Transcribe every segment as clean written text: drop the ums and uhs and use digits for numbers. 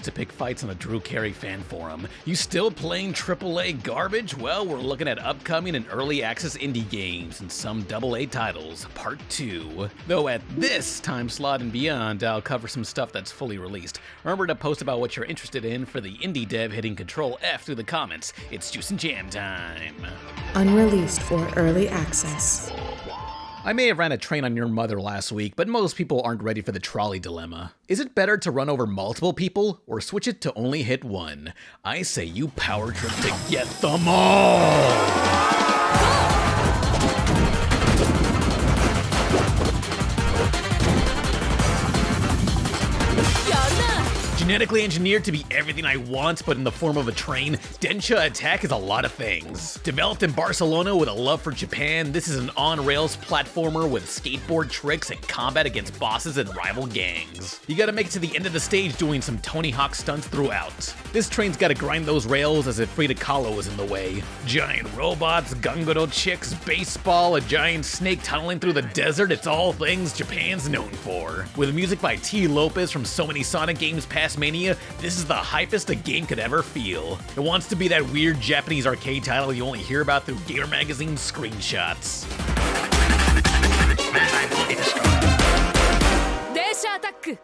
used to pick fights on a Drew Carey fan forum. You still playing AAA garbage? Well, we're looking at upcoming and early access indie games and some AA titles, part 2. Though at this time slot and beyond, I'll cover some stuff that's fully released. Remember to post about what you're interested in for the indie dev hitting Control F through the comments. It's Juice and Jam time. Unreleased for early access. I may have ran a train on your mother last week, but most people aren't ready for the trolley dilemma. Is it better to run over multiple people, or switch it to only hit one? I say you power trip to get them all! Genetically engineered to be everything I want, but in the form of a train, DenshAttack is a lot of things. Developed in Barcelona with a love for Japan, this is an on-rails platformer with skateboard tricks and combat against bosses and rival gangs. You gotta make it to the end of the stage doing some Tony Hawk stunts throughout. This train's gotta grind those rails as if Frida Kahlo is in the way. Giant robots, gungoro chicks, baseball, a giant snake tunneling through the desert, it's all things Japan's known for. With music by T. Lopez from so many Sonic games past Mania, this is the hypest a game could ever feel. It wants to be that weird Japanese arcade title you only hear about through Gamer Magazine's screenshots. DenshAttack!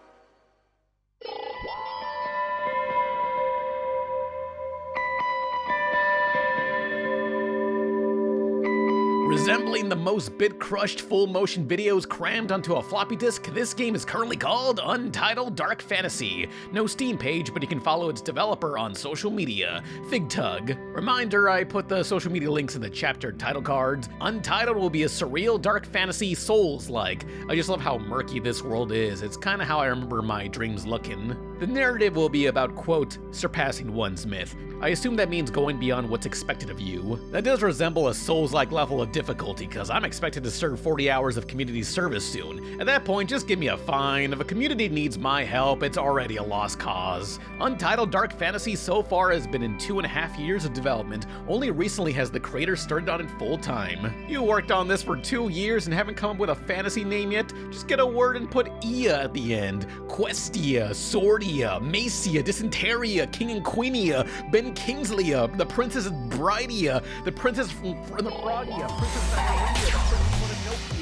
Resembling the most bit-crushed full-motion videos crammed onto a floppy disk, this game is currently called Untitled Dark Fantasy. No Steam page, but you can follow its developer on social media, FigTug. Reminder, I put the social media links in the chapter title cards. Untitled will be a surreal dark fantasy Souls-like. I just love how murky this world is. It's kinda how I remember my dreams looking. The narrative will be about, quote, surpassing one's myth. I assume that means going beyond what's expected of you. That does resemble a Souls-like level of difficulty, cause I'm expected to serve 40 hours of community service soon. At that point, just give me a fine. If a community needs my help, it's already a lost cause. Untitled Dark Fantasy so far has been in 2.5 years of development. Only recently has the creator started on it full time. You worked on this for 2 years and haven't come up with a fantasy name yet? Just get a word and put Ia at the end. Questia, Swordia, Macia, Dysenteria, King and Queenia, Ben Kingsleya, the Princess Bridea, the Princess from the Brodia, Princess Valeria, the Princess Mononopia,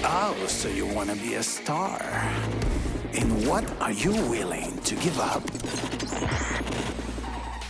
how are you? Oh, so you want to be a star. And what are you willing to give up?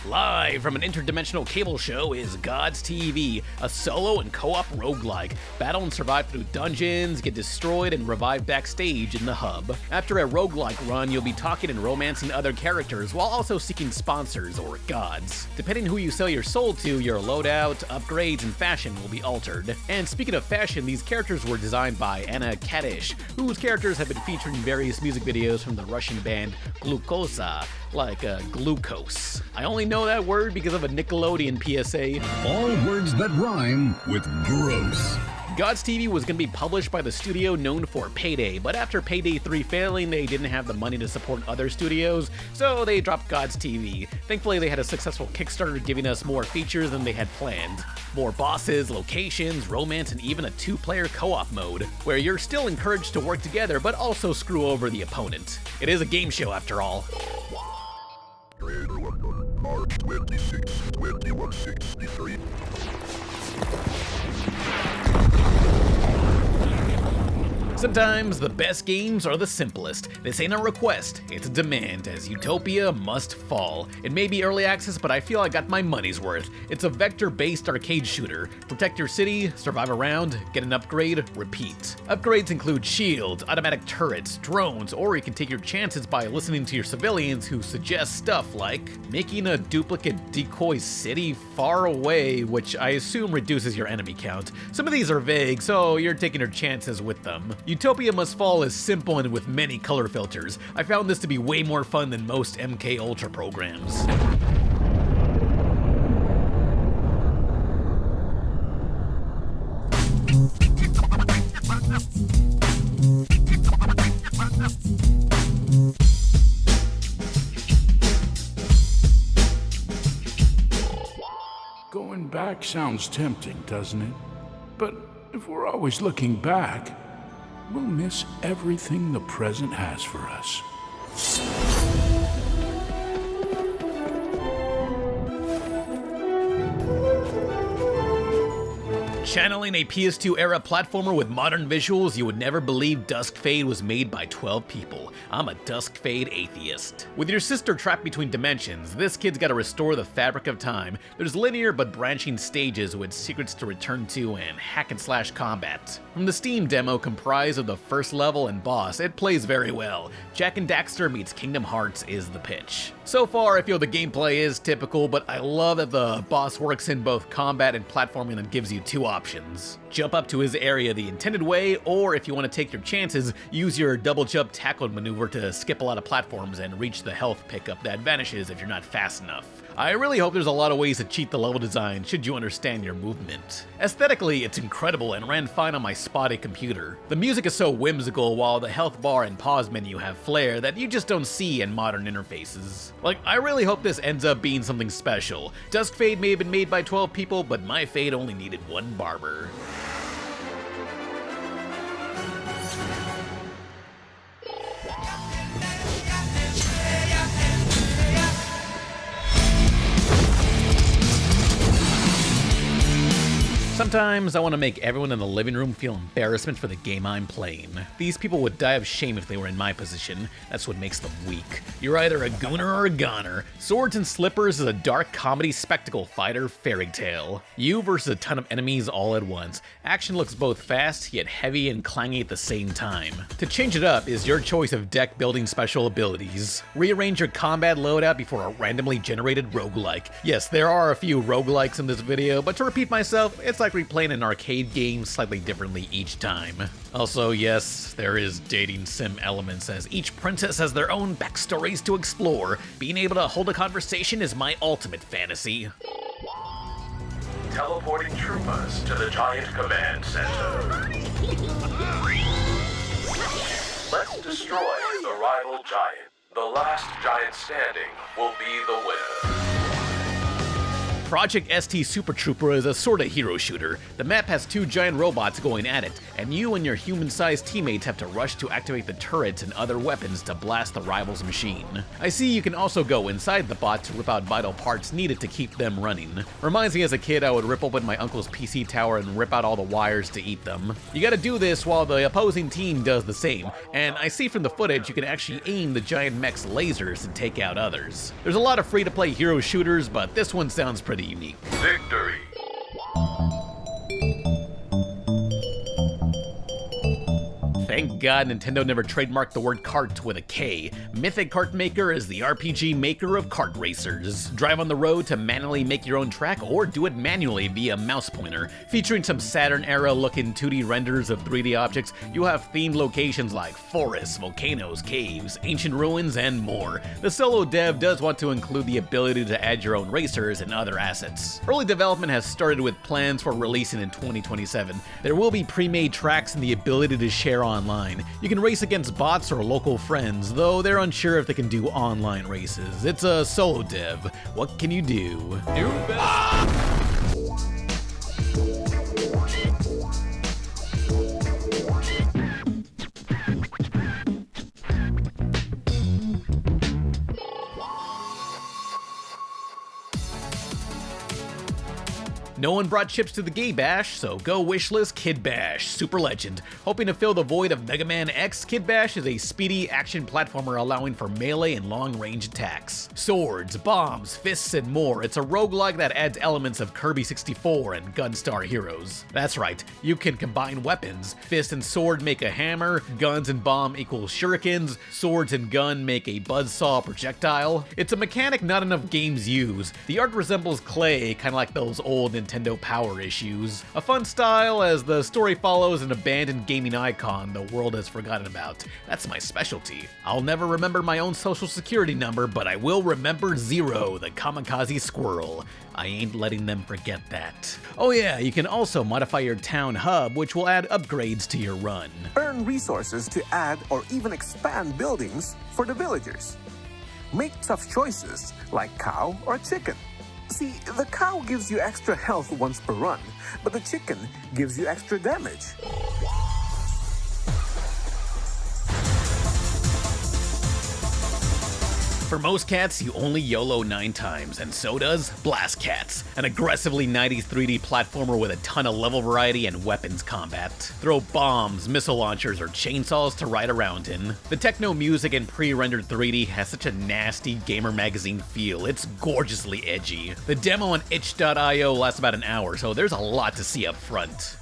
Live from an interdimensional cable show is Gods TV, a solo and co-op roguelike. Battle and survive through dungeons, get destroyed, and revive backstage in the hub. After a roguelike run, you'll be talking and romancing other characters while also seeking sponsors or gods. Depending who you sell your soul to, your loadout, upgrades, and fashion will be altered. And speaking of fashion, these characters were designed by Anna Kadish, whose characters have been featured in various music videos from the Russian band Glukosa, like glucose. I only know that word because of a Nickelodeon PSA. All words that rhyme with gross. Gods TV was going to be published by the studio known for Payday, but after Payday 3 failing, they didn't have the money to support other studios, so they dropped Gods TV. Thankfully, they had a successful Kickstarter giving us more features than they had planned. More bosses, locations, romance, and even a 2-player co-op mode, where you're still encouraged to work together, but also screw over the opponent. It is a game show after all. March 26, 2163. Sometimes the best games are the simplest. This ain't a request, it's a demand, as Utopia must fall. It may be early access, but I feel I got my money's worth. It's a vector-based arcade shooter. Protect your city, survive a round, get an upgrade, repeat. Upgrades include shields, automatic turrets, drones, or you can take your chances by listening to your civilians who suggest stuff like making a duplicate decoy city far away, which I assume reduces your enemy count. Some of these are vague, so you're taking your chances with them. Utopia Must Fall is simple and with many color filters. I found this to be way more fun than most MK Ultra programs. Going back sounds tempting, doesn't it? But if we're always looking back, we'll miss everything the present has for us. Channeling a PS2-era platformer with modern visuals, you would never believe Duskfade was made by 12 people. I'm a Duskfade atheist. With your sister trapped between dimensions, this kid's gotta restore the fabric of time. There's linear but branching stages with secrets to return to and hack-and-slash combat. From the Steam demo comprised of the first level and boss, it plays very well. Jak and Daxter meets Kingdom Hearts is the pitch. So far, I feel the gameplay is typical, but I love that the boss works in both combat and platforming and gives you two options. Jump up to his area the intended way, or if you want to take your chances, use your double jump tackle maneuver to skip a lot of platforms and reach the health pickup that vanishes if you're not fast enough. I really hope there's a lot of ways to cheat the level design should you understand your movement. Aesthetically, it's incredible and ran fine on my spotty computer. The music is so whimsical while the health bar and pause menu have flair that you just don't see in modern interfaces. Like, I really hope this ends up being something special. Duskfade may have been made by 12 people, but my fade only needed one barber. Sometimes I want to make everyone in the living room feel embarrassment for the game I'm playing. These people would die of shame if they were in my position. That's what makes them weak. You're either a gooner or a goner. Swords and Slippers is a dark comedy spectacle fighter fairy tale. You versus a ton of enemies all at once. Action looks both fast yet heavy and clangy at the same time. To change it up is your choice of deck building special abilities. Rearrange your combat loadout before a randomly generated roguelike. Yes, there are a few roguelikes in this video, but to repeat myself, it's like replaying an arcade game slightly differently each time. Also, yes, there is dating sim elements as each princess has their own backstories to explore. Being able to hold a conversation is my ultimate fantasy. Teleporting troopers to the giant command center. Let's destroy the rival giant. The last giant standing will be the winner. Project ST Super Trooper is a sorta hero shooter. The map has two giant robots going at it, and you and your human-sized teammates have to rush to activate the turrets and other weapons to blast the rival's machine. I see you can also go inside the bot to rip out vital parts needed to keep them running. Reminds me as a kid I would rip open my uncle's PC tower and rip out all the wires to eat them. You gotta do this while the opposing team does the same, and I see from the footage you can actually aim the giant mech's lasers to take out others. There's a lot of free-to-play hero shooters, but this one sounds pretty unique. Victory! Thank God Nintendo never trademarked the word kart with a K. Mythic Kart Maker is the RPG maker of kart racers. Drive on the road to manually make your own track or do it manually via mouse pointer. Featuring some Saturn-era looking 2D renders of 3D objects, you have themed locations like forests, volcanoes, caves, ancient ruins, and more. The solo dev does want to include the ability to add your own racers and other assets. Early development has started with plans for releasing in 2027. There will be pre-made tracks and the ability to share online. You can race against bots or local friends, though they're unsure if they can do online races. It's a solo dev. What can you do? No one brought chips to the gay bash, so go wishlist Kid Bash, Super Legend. Hoping to fill the void of Mega Man X, Kid Bash is a speedy action platformer allowing for melee and long-range attacks. Swords, bombs, fists, and more. It's a roguelike that adds elements of Kirby 64 and Gunstar Heroes. That's right, you can combine weapons. Fist and sword make a hammer, guns and bomb equal shurikens, swords and gun make a buzzsaw projectile. It's a mechanic not enough games use. The art resembles clay, kinda like those old Nintendo Power issues. A fun style as the story follows an abandoned gaming icon the world has forgotten about. That's my specialty. I'll never remember my own social security number, but I will remember Zero, the kamikaze squirrel. I ain't letting them forget that. Oh yeah, you can also modify your town hub, which will add upgrades to your run. Earn resources to add or even expand buildings for the villagers. Make tough choices like cow or chicken. See, the cow gives you extra health once per run, but the chicken gives you extra damage. For most cats, you only YOLO 9 times, and so does Blast Cats, an aggressively 90s 3D platformer with a ton of level variety and weapons combat. Throw bombs, missile launchers, or chainsaws to ride around in. The techno music and pre-rendered 3D has such a nasty gamer magazine feel, it's gorgeously edgy. The demo on itch.io lasts about an hour, so there's a lot to see up front.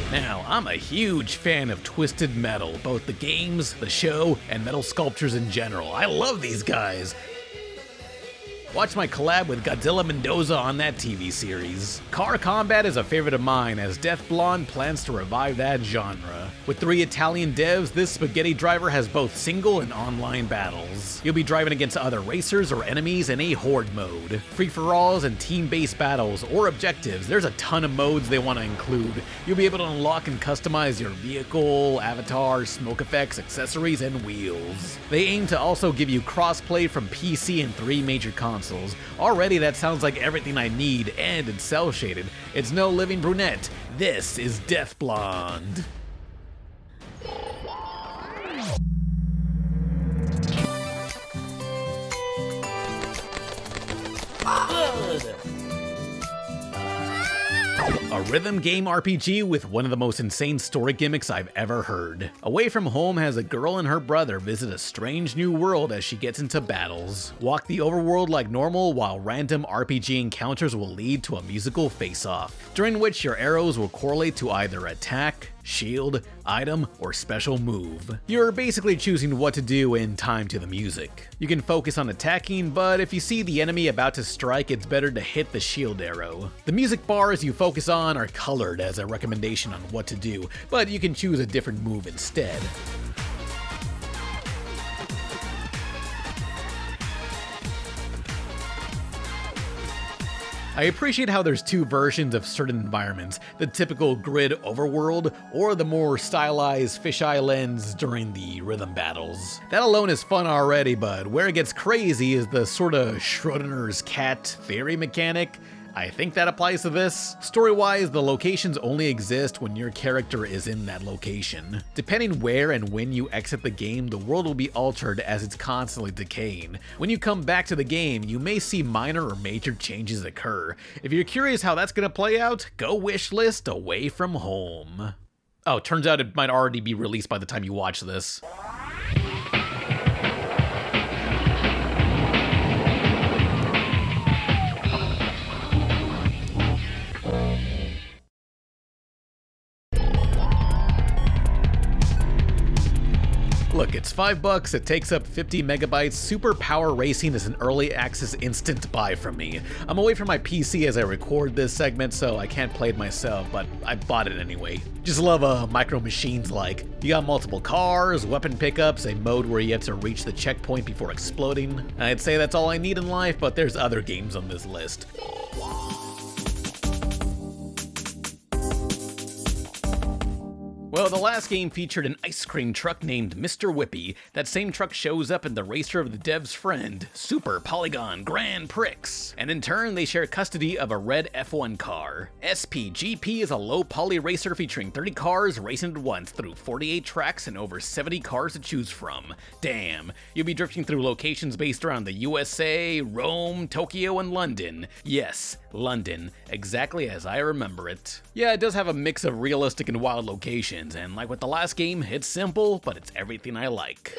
Now, I'm a huge fan of Twisted Metal, both the games, the show, and metal sculptures in general. I love these guys. Watch my collab with Godzilla Mendoza on that TV series. Car combat is a favorite of mine, as Death Blonde plans to revive that genre. With 3 Italian devs, this spaghetti driver has both single and online battles. You'll be driving against other racers or enemies in a horde mode. Free-for-alls and team-based battles or objectives, there's a ton of modes they want to include. You'll be able to unlock and customize your vehicle, avatar, smoke effects, accessories, and wheels. They aim to also give you crossplay from PC and 3 major consoles. Already that sounds like everything I need, and it's cel-shaded. It's no living brunette. This is Death Blonde. A rhythm game RPG with one of the most insane story gimmicks I've ever heard. Away From Home has a girl and her brother visit a strange new world as she gets into battles. Walk the overworld like normal, while random RPG encounters will lead to a musical face-off, during which your arrows will correlate to either attack, shield, item, or special move. You're basically choosing what to do in time to the music. You can focus on attacking, but if you see the enemy about to strike, it's better to hit the shield arrow. The music bars you focus on are colored as a recommendation on what to do, but you can choose a different move instead. I appreciate how there's 2 versions of certain environments, the typical grid overworld, or the more stylized fisheye lens during the rhythm battles. That alone is fun already, but where it gets crazy is the sorta Schrodinger's cat fairy mechanic. I think that applies to this. Story-wise, the locations only exist when your character is in that location. Depending where and when you exit the game, the world will be altered as it's constantly decaying. When you come back to the game, you may see minor or major changes occur. If you're curious how that's gonna play out, go wishlist Away From Home. Oh, turns out it might already be released by the time you watch this. Look, it's $5, it takes up 50 megabytes, Super Power Racing is an early access instant buy from me. I'm away from my PC as I record this segment, so I can't play it myself, but I bought it anyway. Just love micro machines like. You got multiple cars, weapon pickups, a mode where you have to reach the checkpoint before exploding. I'd say that's all I need in life, but there's other games on this list. Well, the last game featured an ice cream truck named Mr. Whippy. That same truck shows up in the racer of the dev's friend, Super Polygon Grand Prix, and in turn they share custody of a red F1 car. SPGP is a low poly racer featuring 30 cars racing at once through 48 tracks and over 70 cars to choose from. Damn, you'll be drifting through locations based around the USA, Rome, Tokyo, and London. Yes, London, exactly as I remember it. Yeah, it does have a mix of realistic and wild locations, and like with the last game, it's simple, but it's everything I like.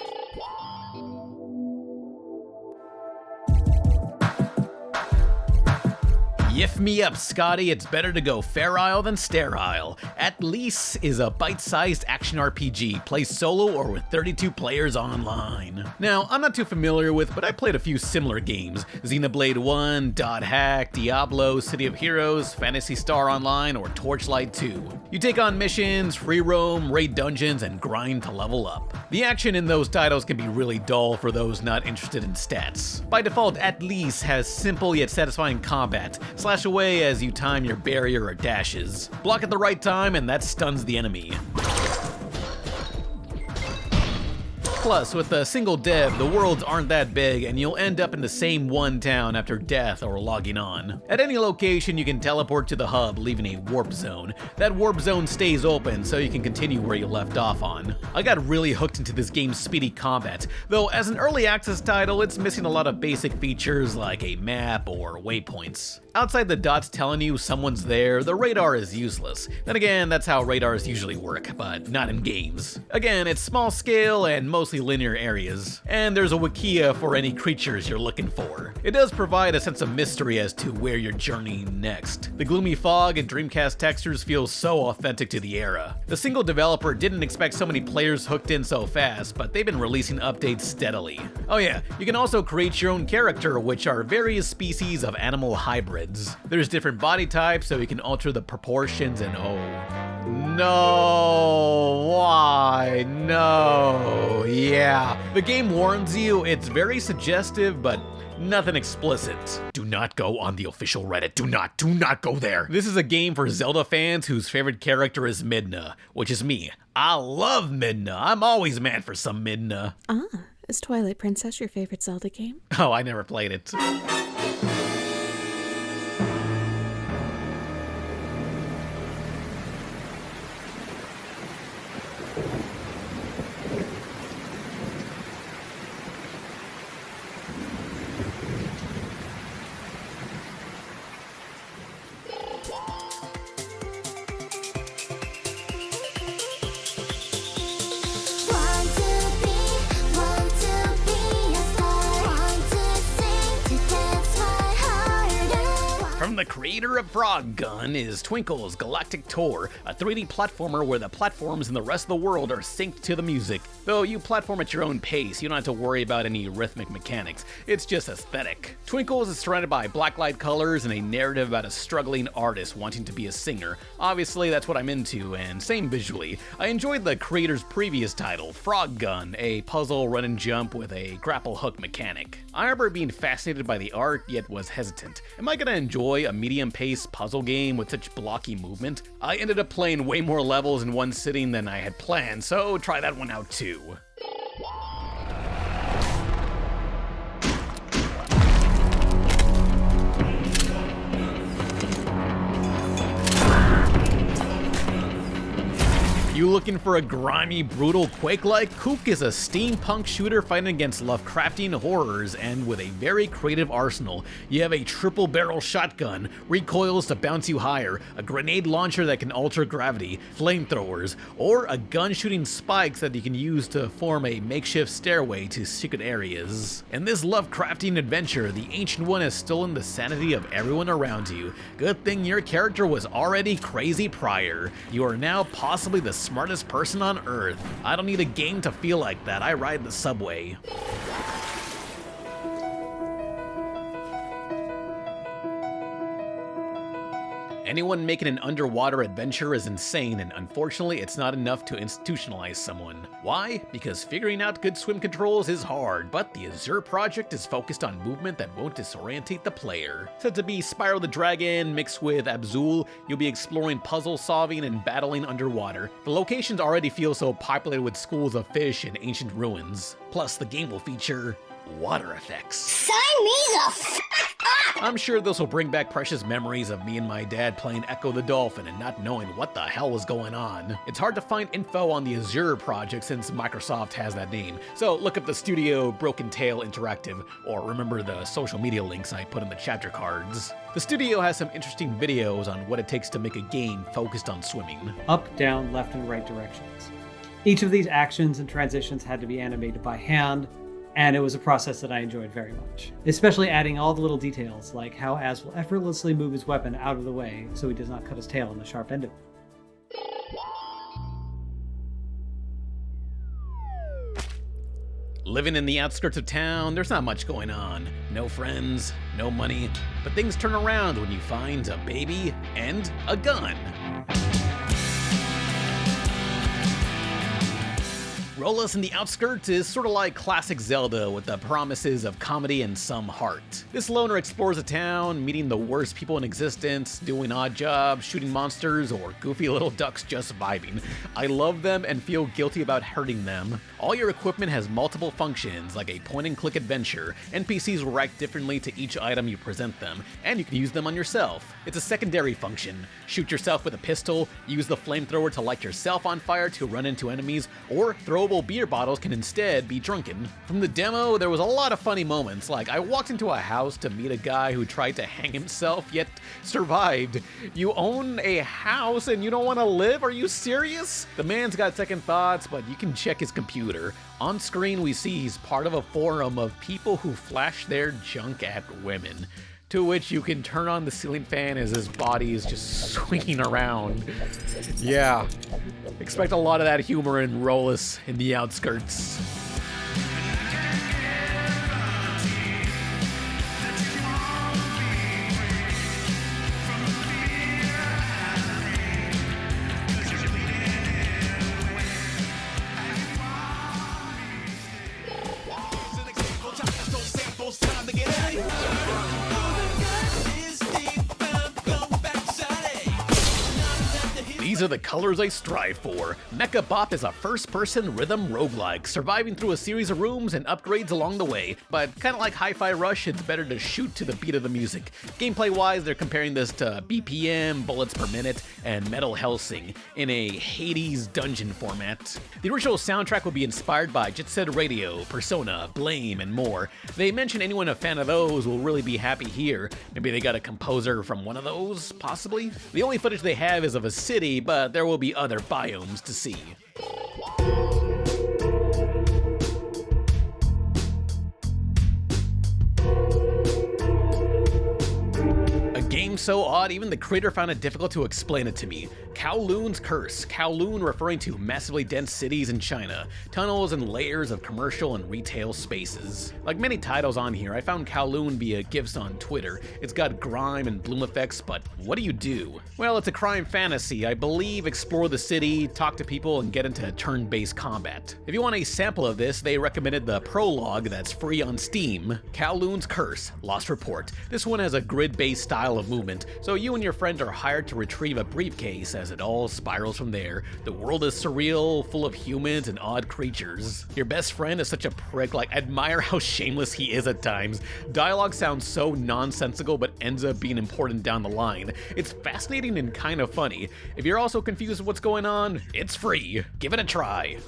Yiff me up, Scotty, it's better to go ferile than sterile. Atlyss is a bite-sized action RPG, play solo or with 32 players online. Now, I'm not too familiar with, but I played a few similar games. Xenoblade 1, Dot Hack, Diablo, City of Heroes, Phantasy Star Online, or Torchlight 2. You take on missions, free roam, raid dungeons, and grind to level up. The action in those titles can be really dull for those not interested in stats. By default, Atlyss has simple yet satisfying combat. Slash away as you time your barrier or dashes. Block at the right time and that stuns the enemy. Plus, with a single dev, the worlds aren't that big and you'll end up in the same one town after death or logging on. At any location, you can teleport to the hub, leaving a warp zone. That warp zone stays open so you can continue where you left off on. I got really hooked into this game's speedy combat, though as an early access title, it's missing a lot of basic features like a map or waypoints. Outside the dots telling you someone's there, the radar is useless. Then again, that's how radars usually work, but not in games. Again, it's small scale and mostly linear areas, and there's a wikia for any creatures you're looking for. It does provide a sense of mystery as to where you're journeying next. The gloomy fog and Dreamcast textures feel so authentic to the era. The single developer didn't expect so many players hooked in so fast, but they've been releasing updates steadily. Oh yeah, you can also create your own character, which are various species of animal hybrids. There's different body types, so you can alter the proportions and no, why? No, yeah. The game warns you, it's very suggestive, but nothing explicit. Do not go on the official Reddit. Do not go there. This is a game for Zelda fans whose favorite character is Midna, which is me. I love Midna. I'm always mad for some Midna. Is Twilight Princess your favorite Zelda game? Oh, I never played it. The creator of Frog Gun is Twinkles' Galactic Tour, a 3D platformer where the platforms in the rest of the world are synced to the music. Though you platform at your own pace, you don't have to worry about any rhythmic mechanics, it's just aesthetic. Twinkles is surrounded by blacklight colors and a narrative about a struggling artist wanting to be a singer. Obviously that's what I'm into, and same visually. I enjoyed the creator's previous title, Frog Gun, a puzzle run and jump with a grapple hook mechanic. I remember being fascinated by the art, yet was hesitant. Am I gonna enjoy a medium-paced puzzle game with such blocky movement? I ended up playing way more levels in one sitting than I had planned, so try that one out too. You looking for a grimy, brutal Quake-like? KOOK is a steampunk shooter fighting against Lovecraftian horrors, and with a very creative arsenal. You have a triple-barrel shotgun, recoils to bounce you higher, a grenade launcher that can alter gravity, flamethrowers, or a gun shooting spikes that you can use to form a makeshift stairway to secret areas. In this Lovecraftian adventure, the Ancient One has stolen the sanity of everyone around you. Good thing your character was already crazy prior. You are now possibly the smartest person on Earth. I don't need a game to feel like that. I ride the subway. Anyone making an underwater adventure is insane, and unfortunately it's not enough to institutionalize someone. Why? Because figuring out good swim controls is hard, but the Azure Project is focused on movement that won't disorientate the player. Said to be Spyro the Dragon mixed with Abzul, you'll be exploring puzzle solving and battling underwater. The locations already feel so populated with schools of fish and ancient ruins. Plus, the game will feature water effects. Sign me the f*** up! I'm sure this will bring back precious memories of me and my dad playing Echo the Dolphin and not knowing what the hell was going on. It's hard to find info on the Azure Project since Microsoft has that name, so look up the studio Broken Tail Interactive, or remember the social media links I put in the chapter cards. The studio has some interesting videos on what it takes to make a game focused on swimming. Up, down, left, and right directions. Each of these actions and transitions had to be animated by hand, and it was a process that I enjoyed very much. Especially adding all the little details, like how Az will effortlessly move his weapon out of the way so he does not cut his tail on the sharp end of it. Living in the outskirts of town, there's not much going on. No friends, no money, but things turn around when you find a baby and a gun. Rolus In The Outskirts is sort of like classic Zelda with the promises of comedy and some heart. This loner explores a town, meeting the worst people in existence, doing odd jobs, shooting monsters, or goofy little ducks just vibing. I love them and feel guilty about hurting them. All your equipment has multiple functions, like a point-and-click adventure. NPCs will react differently to each item you present them, and you can use them on yourself. It's a secondary function. Shoot yourself with a pistol, use the flamethrower to light yourself on fire to run into enemies, or throwable beer bottles can instead be drunken. From the demo, there was a lot of funny moments, like I walked into a house to meet a guy who tried to hang himself, yet survived. You own a house and you don't want to live? Are you serious? The man's got second thoughts, but you can check his computer. On screen, we see he's part of a forum of people who flash their junk at women, to which you can turn on the ceiling fan as his body is just swinging around. Yeah, expect a lot of that humor in Rolus In The Outskirts. These are the colors I strive for. Mechabop is a first-person rhythm roguelike, surviving through a series of rooms and upgrades along the way, but kinda like Hi-Fi Rush, it's better to shoot to the beat of the music. Gameplay-wise, they're comparing this to BPM, bullets per minute, and Metal Hellsing in a Hades dungeon format. The original soundtrack would be inspired by Jet Set Radio, Persona, Blame, and more. They mention anyone a fan of those will really be happy here. Maybe they got a composer from one of those, possibly? The only footage they have is of a city, but there will be other biomes to see. A game so odd, even the creator found it difficult to explain it to me. Kowloons Curse. Kowloon referring to massively dense cities in China, tunnels and layers of commercial and retail spaces. Like many titles on here, I found Kowloon via GIFs on Twitter. It's got grime and bloom effects, but what do you do? Well, it's a crime fantasy. I believe explore the city, talk to people, and get into turn-based combat. If you want a sample of this, they recommended the prologue that's free on Steam. Kowloons Curse, Lost Report. This one has a grid-based style of movement, so you and your friend are hired to retrieve a briefcase as it all spirals from there. The world is surreal, full of humans and odd creatures. Your best friend is such a prick, like admire how shameless he is at times. Dialogue sounds so nonsensical but ends up being important down the line. It's fascinating and kind of funny. If you're also confused with what's going on, it's free. Give it a try.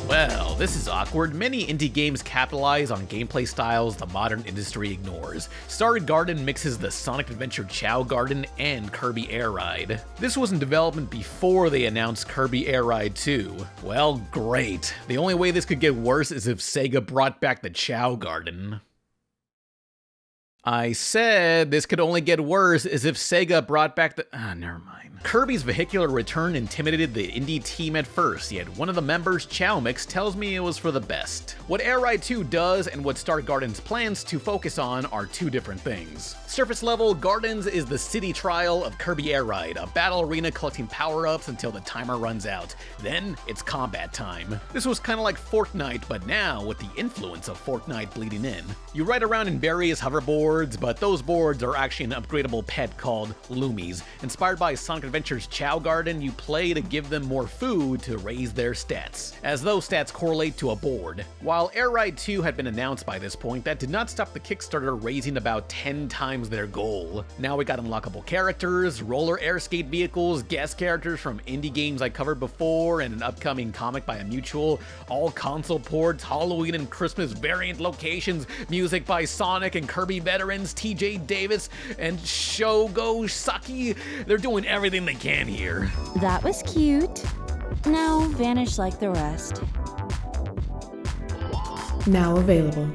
Well, this is awkward. Many indie games capitalize on gameplay styles the modern industry ignores. Starry Garden mixes the Sonic Adventure Chow Garden and Kirby Air Ride. This was in development before they announced Kirby Air Ride 2. Well, great. The only way this could get worse is if Sega brought back the Chow Garden. I said this could only get worse as if Sega brought back the... never mind. Kirby's vehicular return intimidated the indie team at first, yet one of the members, Chow Mix, tells me it was for the best. What Air Ride 2 does and what Star Gardens plans to focus on are two different things. Surface level, Gardens is the city trial of Kirby Air Ride, a battle arena collecting power-ups until the timer runs out. Then, it's combat time. This was kinda like Fortnite, but now with the influence of Fortnite bleeding in. You ride around in various hoverboards, but those boards are actually an upgradable pet called Loomies. Inspired by Sonic Adventure's Chow Garden, you play to give them more food to raise their stats, as those stats correlate to a board. While Air Ride 2 had been announced by this point, that did not stop the Kickstarter raising about 10 times their goal. Now we got unlockable characters, roller air skate vehicles, guest characters from indie games I covered before, and an upcoming comic by a mutual, all console ports, Halloween and Christmas variant locations, music by Sonic and Kirby veterans, TJ Davis and Shogo Saki. They're doing everything they can here. That was cute. Now vanish like the rest. Now available.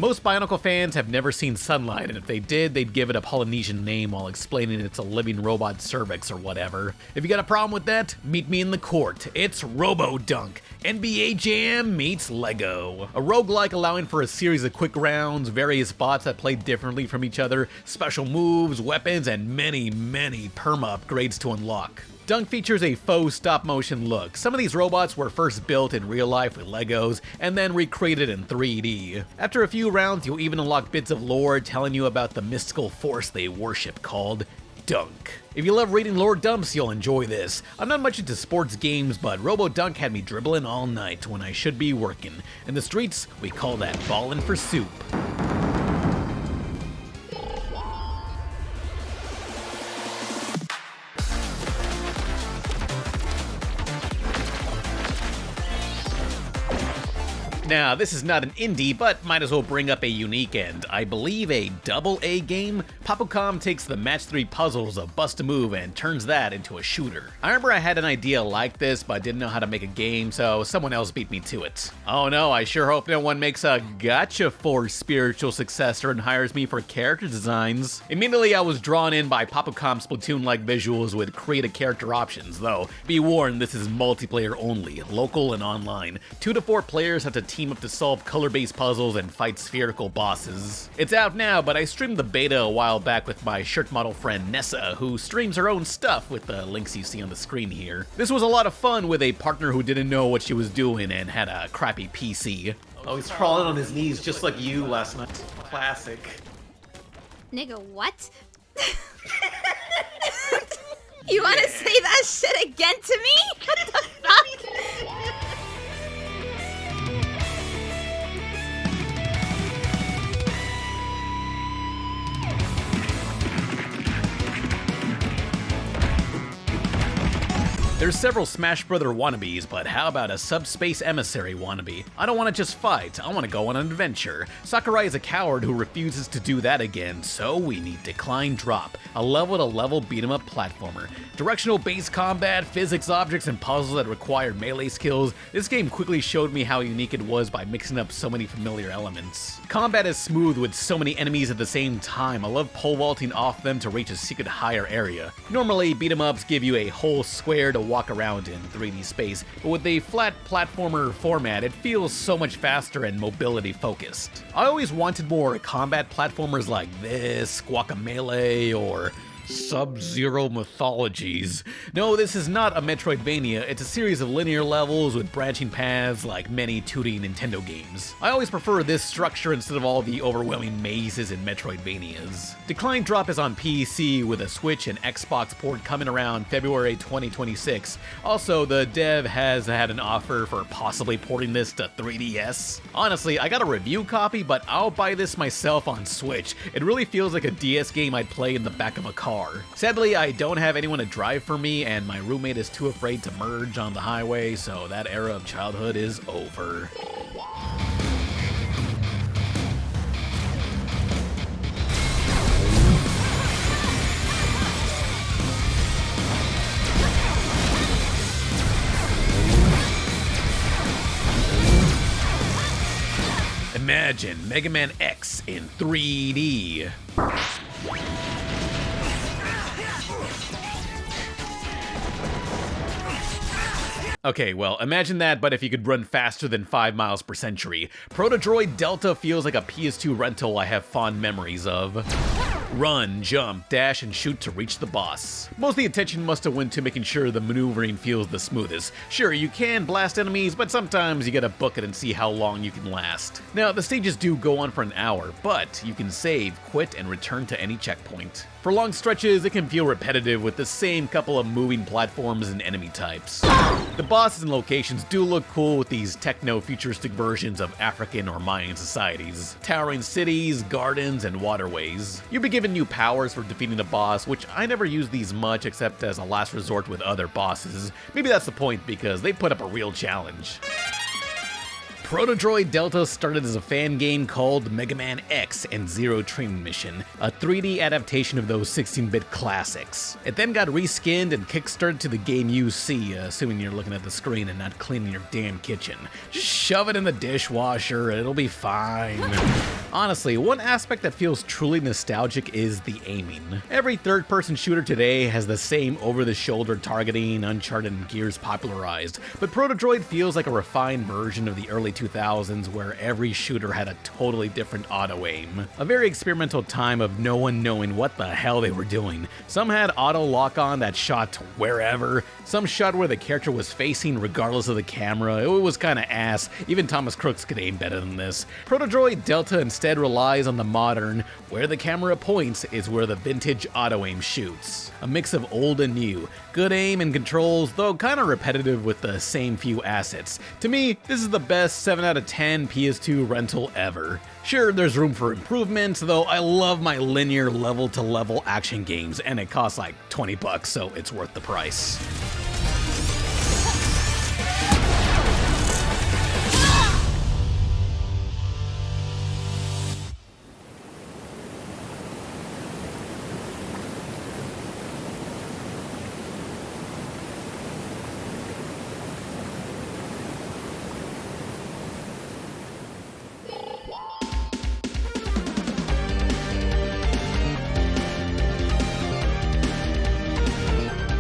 Most Bionicle fans have never seen sunlight, and if they did, they'd give it a Polynesian name while explaining it's a living robot cervix or whatever. If you got a problem with that, meet me in the court. It's Robo-Dunk. NBA Jam meets Lego. A roguelike allowing for a series of quick rounds, various bots that play differently from each other, special moves, weapons, and many perma upgrades to unlock. Dunk features a faux stop-motion look. Some of these robots were first built in real life with Legos, and then recreated in 3D. After a few rounds, you'll even unlock bits of lore telling you about the mystical force they worship called Dunk. If you love reading lore dumps, you'll enjoy this. I'm not much into sports games, but Robo-Dunk had me dribbling all night when I should be working. In the streets, we call that ballin' for soup. Now, this is not an indie, but might as well bring up a unique and, I believe, a AA game. Popucom takes the match 3 puzzles of Bust a Move and turns that into a shooter. I remember I had an idea like this, but didn't know how to make a game, so someone else beat me to it. Oh no, I sure hope no one makes a Gacha Force spiritual successor and hires me for character designs. Immediately I was drawn in by Popucom Splatoon-like visuals with creative character options, though be warned, this is multiplayer only, local and online. 2 to 4 players have to team up to solve color-based puzzles and fight spherical bosses. It's out now, but I streamed the beta a while back with my shirt model friend Nessa, who streams her own stuff with the links you see on the screen here. This was a lot of fun with a partner who didn't know what she was doing and had a crappy PC. Oh, he's crawling on his knees just like you last night. Classic. Nigga, what? You wanna say that shit again to me? What the fuck? There's several Smash Brother wannabes, but how about a Subspace Emissary wannabe? I don't want to just fight, I want to go on an adventure. Sakurai is a coward who refuses to do that again, so we need Decline Drop, a level-to-level beat-em-up platformer. Directional based combat, physics objects, and puzzles that require melee skills, this game quickly showed me how unique it was by mixing up so many familiar elements. Combat is smooth with so many enemies at the same time. I love pole vaulting off them to reach a secret higher area. Normally, beat-em-ups give you a whole square to walk around in 3D space, but with a flat platformer format, it feels so much faster and mobility focused. I always wanted more combat platformers like this, Guacamelee, or Sub-Zero Mythologies. No, this is not a Metroidvania, it's a series of linear levels with branching paths like many 2D Nintendo games. I always prefer this structure instead of all the overwhelming mazes in Metroidvanias. Decline Drop is on PC with a Switch and Xbox port coming around February 2026. Also, the dev has had an offer for possibly porting this to 3DS. Honestly, I got a review copy, but I'll buy this myself on Switch. It really feels like a DS game I'd play in the back of a car. Sadly, I don't have anyone to drive for me, and my roommate is too afraid to merge on the highway, so that era of childhood is over. Imagine Mega Man X in 3D. Okay, well, imagine that, but if you could run faster than 5 miles per century. Protodroid Delta feels like a PS2 rental I have fond memories of. Run, jump, dash, and shoot to reach the boss. Most of the attention must have went to making sure the maneuvering feels the smoothest. Sure, you can blast enemies, but sometimes you gotta book it and see how long you can last. Now, the stages do go on for an hour, but you can save, quit, and return to any checkpoint. For long stretches, it can feel repetitive with the same couple of moving platforms and enemy types. The bosses and locations do look cool with these techno-futuristic versions of African or Mayan societies. Towering cities, gardens, and waterways. You'll be given new powers for defeating a boss, which I never use these much except as a last resort with other bosses. Maybe that's the point because they put up a real challenge. Protodroid Delta started as a fan game called Mega Man X and Zero Training Mission, a 3D adaptation of those 16-bit classics. It then got reskinned and kickstarted to the game you see, assuming you're looking at the screen and not cleaning your damn kitchen. Just shove it in the dishwasher and it'll be fine. Honestly, one aspect that feels truly nostalgic is the aiming. Every third-person shooter today has the same over-the-shoulder targeting Uncharted and Gears popularized, but Protodroid feels like a refined version of the early 2000s where every shooter had a totally different auto-aim. A very experimental time of no one knowing what the hell they were doing. Some had auto lock-on that shot wherever, some shot where the character was facing regardless of the camera. It was kinda ass, even Thomas Crooks could aim better than this. Protodroid Delta instead relies on the modern, where the camera points is where the vintage auto-aim shoots. A mix of old and new. Good aim and controls, though kinda repetitive with the same few assets. To me, this is the best 7 out of 10 PS2 rental ever. Sure, there's room for improvement, though I love my linear level-to-level action games, and it costs like $20, so it's worth the price.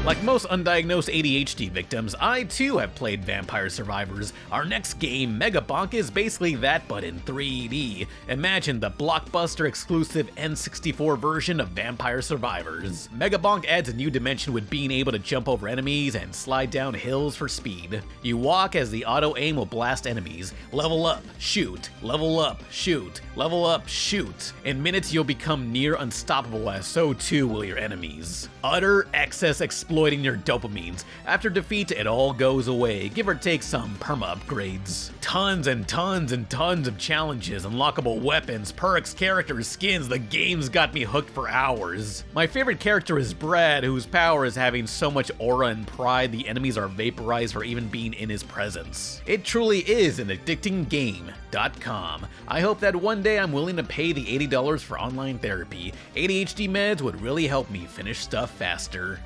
Like most undiagnosed ADHD victims, I too have played Vampire Survivors. Our next game, MegaBonk, is basically that but in 3D. Imagine the blockbuster exclusive N64 version of Vampire Survivors. MegaBonk adds a new dimension with being able to jump over enemies and slide down hills for speed. You walk as the auto-aim will blast enemies. Level up, shoot, level up, shoot, level up, shoot. In minutes you'll become near unstoppable, as so too will your enemies. Utter excess exploiting your dopamines. After defeat, it all goes away, give or take some perma upgrades. Tons and tons and tons of challenges, unlockable weapons, perks, characters, skins. The game's got me hooked for hours. My favorite character is Brad, whose power is having so much aura and pride the enemies are vaporized for even being in his presence. It truly is an addicting game.com. I hope that one day I'm willing to pay the $80 for online therapy. ADHD meds would really help me finish stuff faster.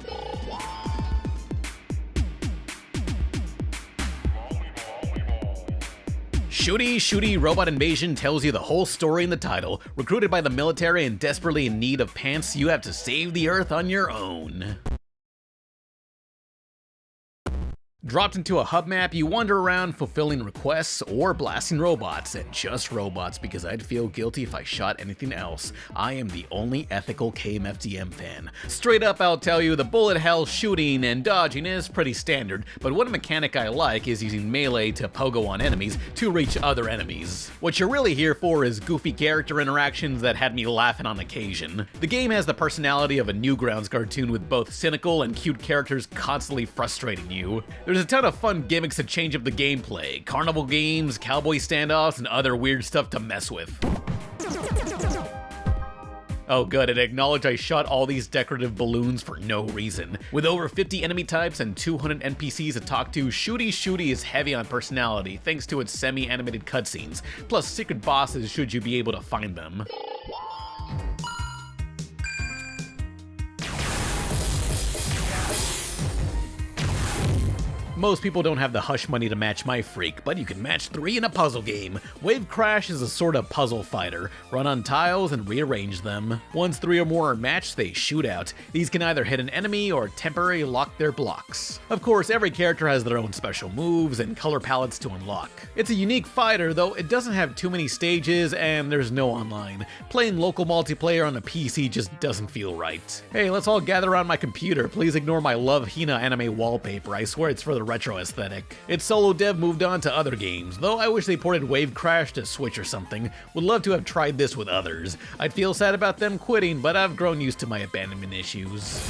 Shooty Robot Invasion tells you the whole story in the title. Recruited by the military and desperately in need of pants, you have to save the Earth on your own. Dropped into a hub map, you wander around fulfilling requests or blasting robots, and just robots because I'd feel guilty if I shot anything else. I am the only ethical KMFDM fan. Straight up, I'll tell you, the bullet hell shooting and dodging is pretty standard, but one mechanic I like is using melee to pogo on enemies to reach other enemies. What you're really here for is goofy character interactions that had me laughing on occasion. The game has the personality of a Newgrounds cartoon with both cynical and cute characters constantly frustrating you. There's a ton of fun gimmicks to change up the gameplay, carnival games, cowboy standoffs, and other weird stuff to mess with. Oh good, it acknowledged I shot all these decorative balloons for no reason. With over 50 enemy types and 200 NPCs to talk to, Shooty is heavy on personality thanks to its semi-animated cutscenes, plus secret bosses should you be able to find them. Most people don't have the hush money to match my freak, but you can match 3 in a puzzle game. WaveCrash is a sort of puzzle fighter. Run on tiles and rearrange them. Once 3 or more are matched, they shoot out. These can either hit an enemy or temporarily lock their blocks. Of course, every character has their own special moves and color palettes to unlock. It's a unique fighter, though it doesn't have too many stages and there's no online. Playing local multiplayer on a PC just doesn't feel right. Hey, let's all gather around my computer. Please ignore my Love Hina anime wallpaper. I swear it's for the retro aesthetic. Its solo dev moved on to other games, though I wish they ported WaveCrash to Switch or something. Would love to have tried this with others. I'd feel sad about them quitting, but I've grown used to my abandonment issues.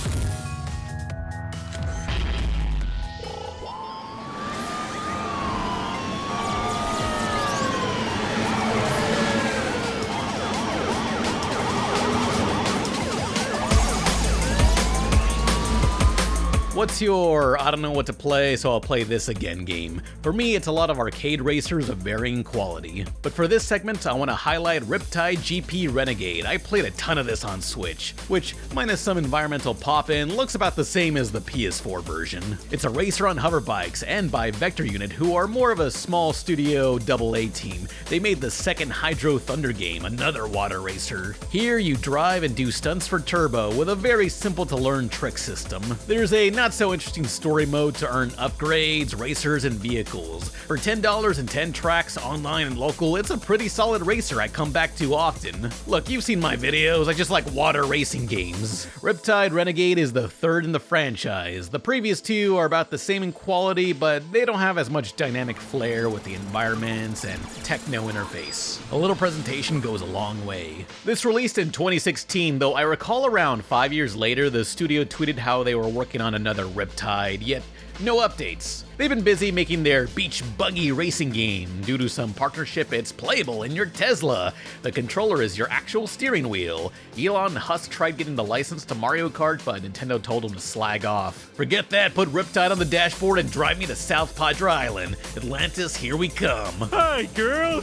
What's your I don't know what to play, so I'll play this again game? For me, it's a lot of arcade racers of varying quality. But for this segment, I want to highlight Riptide GP Renegade. I played a ton of this on Switch, which, minus some environmental pop-in, looks about the same as the PS4 version. It's a racer on hoverbikes, and by Vector Unit, who are more of a small studio AA team. They made the second Hydro Thunder game, another water racer. Here you drive and do stunts for Turbo with a very simple to learn trick system. There's a not so interesting story mode to earn upgrades, racers, and vehicles. For $10 and 10 tracks online and local, it's a pretty solid racer I come back to often. Look, you've seen my videos, I just like water racing games. Riptide Renegade is the third in the franchise. The previous two are about the same in quality, but they don't have as much dynamic flair with the environments and techno interface. A little presentation goes a long way. This released in 2016, though I recall around 5 years later the studio tweeted how they were working on another Riptide, yet no updates. They've been busy making their beach buggy racing game. Due to some partnership, it's playable in your Tesla. The controller is your actual steering wheel. Elon Musk tried getting the license to Mario Kart, but Nintendo told him to slag off. Forget that, put Riptide on the dashboard and drive me to South Padre Island. Atlantis, here we come. Hi, girl!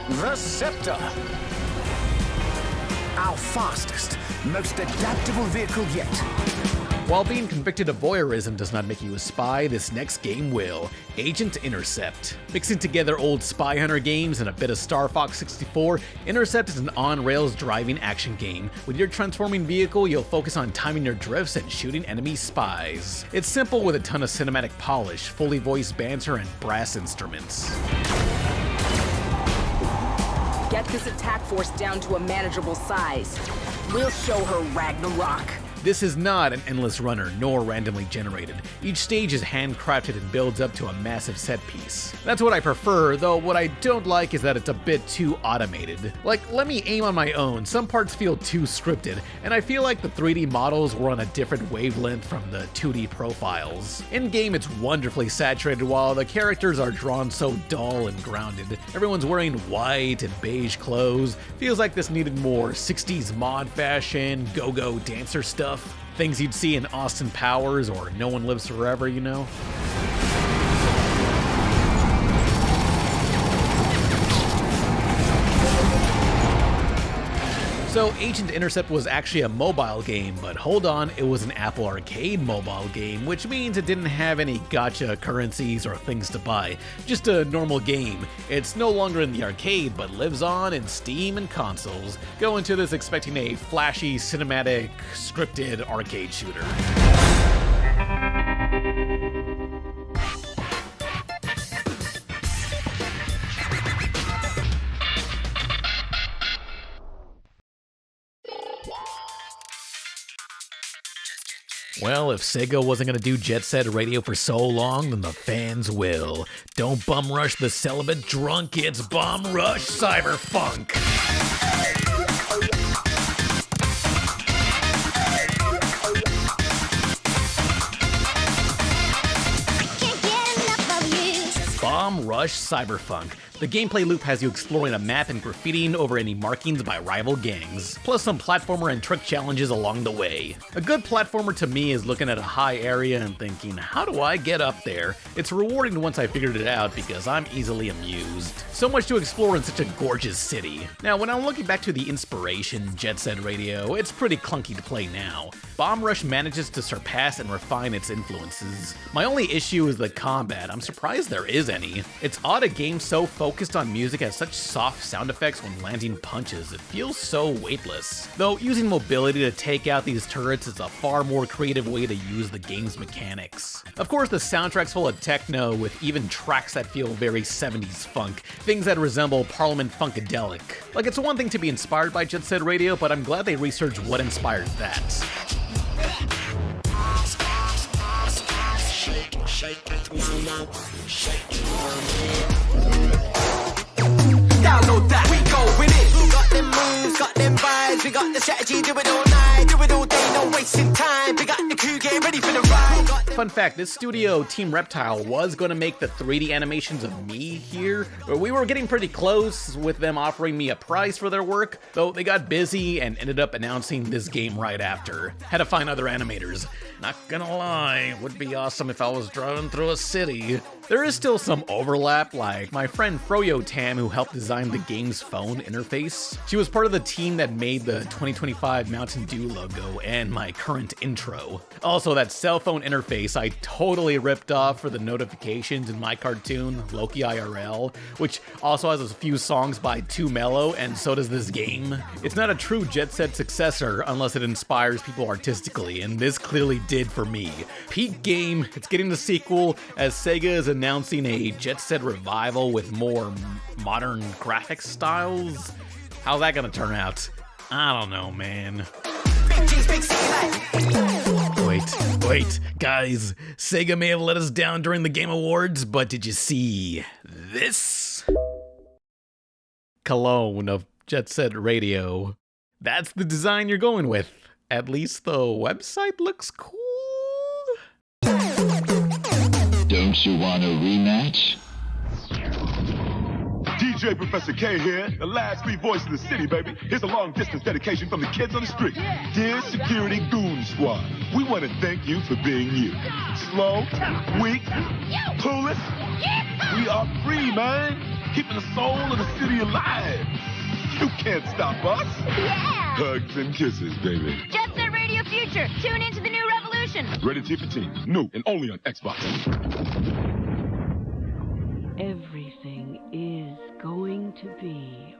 The Scepter. Our fastest, most adaptable vehicle yet. While being convicted of voyeurism does not make you a spy, this next game will. Agent Intercept. Mixing together old Spy Hunter games and a bit of Star Fox 64, Intercept is an on-rails driving action game. With your transforming vehicle, you'll focus on timing your drifts and shooting enemy spies. It's simple with a ton of cinematic polish, fully voiced banter, and brass instruments. Get this attack force down to a manageable size. We'll show her Ragnarok. This is not an endless runner, nor randomly generated. Each stage is handcrafted and builds up to a massive set piece. That's what I prefer, though what I don't like is that it's a bit too automated. Like, let me aim on my own, some parts feel too scripted, and I feel like the 3D models were on a different wavelength from the 2D profiles. In-game it's wonderfully saturated while the characters are drawn so dull and grounded. Everyone's wearing white and beige clothes. Feels like this needed more 60s mod fashion, go-go dancer stuff. Things you'd see in Austin Powers or No One Lives Forever, you know? So Agent Intercept was actually a mobile game, but hold on, it was an Apple Arcade mobile game, which means it didn't have any gacha currencies or things to buy. Just a normal game. It's no longer in the arcade, but lives on in Steam and consoles. Go into this expecting a flashy, cinematic, scripted arcade shooter. Well, if Sega wasn't gonna do Jet Set Radio for so long, then the fans will. Don't bum rush the celibate drunk, it's Bomb Rush Cyberfunk. Bomb Rush Cyberfunk. The gameplay loop has you exploring a map and graffitiing over any markings by rival gangs, plus some platformer and trick challenges along the way. A good platformer to me is looking at a high area and thinking, how do I get up there? It's rewarding once I figured it out because I'm easily amused. So much to explore in such a gorgeous city. Now, when I'm looking back to the inspiration, Jet Set Radio, it's pretty clunky to play now. Bomb Rush manages to surpass and refine its influences. My only issue is the combat. I'm surprised there is any. It's odd a game so focused on music has such soft sound effects when landing punches. It feels so weightless. Though using mobility to take out these turrets is a far more creative way to use the game's mechanics. Of course, the soundtrack's full of techno with even tracks that feel very 70s funk, things that resemble Parliament Funkadelic. Like, it's one thing to be inspired by Jet Set Radio, but I'm glad they researched what inspired that. Download that, we go with it. Got them moves, got them vibes, we got the strategy, do it all night, do it all day, no wasting time. We got the crew, get ready for the ride. fun fact, this studio, Team Reptile, was going to make the 3D animations of me here. We were getting pretty close with them offering me a price for their work, though they got busy and ended up announcing this game right after. Had to find other animators. Not gonna lie, it would be awesome if I was driving through a city. There is still some overlap, like my friend Froyo Tam, who helped design the game's phone interface. She was part of the team that made the 2025 Mountain Dew logo and my current intro. Also, that cell phone interface I totally ripped off for the notifications in my cartoon, Loki IRL, which also has a few songs by 2 Mellow, and so does this game. It's not a true Jet Set successor unless it inspires people artistically, and this clearly did for me. Peak game, it's getting the sequel, as Sega is announcing a Jet Set revival with more modern graphics styles. How's that gonna turn out? I don't know, man. Wait, guys. Sega may have let us down during the Game Awards, but did you see this? Cologne of Jet Set Radio. That's the design you're going with. At least the website looks cool. Don't you want a rematch? DJ Professor K here, the last free voice in the city, baby. Here's a long-distance dedication from the kids on the street. Dear Security Goon Squad, we want to thank you for being you. Slow, weak, clueless. We are free, man. Keeping the soul of the city alive. You can't stop us. Yeah. Hugs and kisses, baby. Jet Set Radio Future. Tune into the new revolution. Rated T for teen. New and only on Xbox. Everything is going to be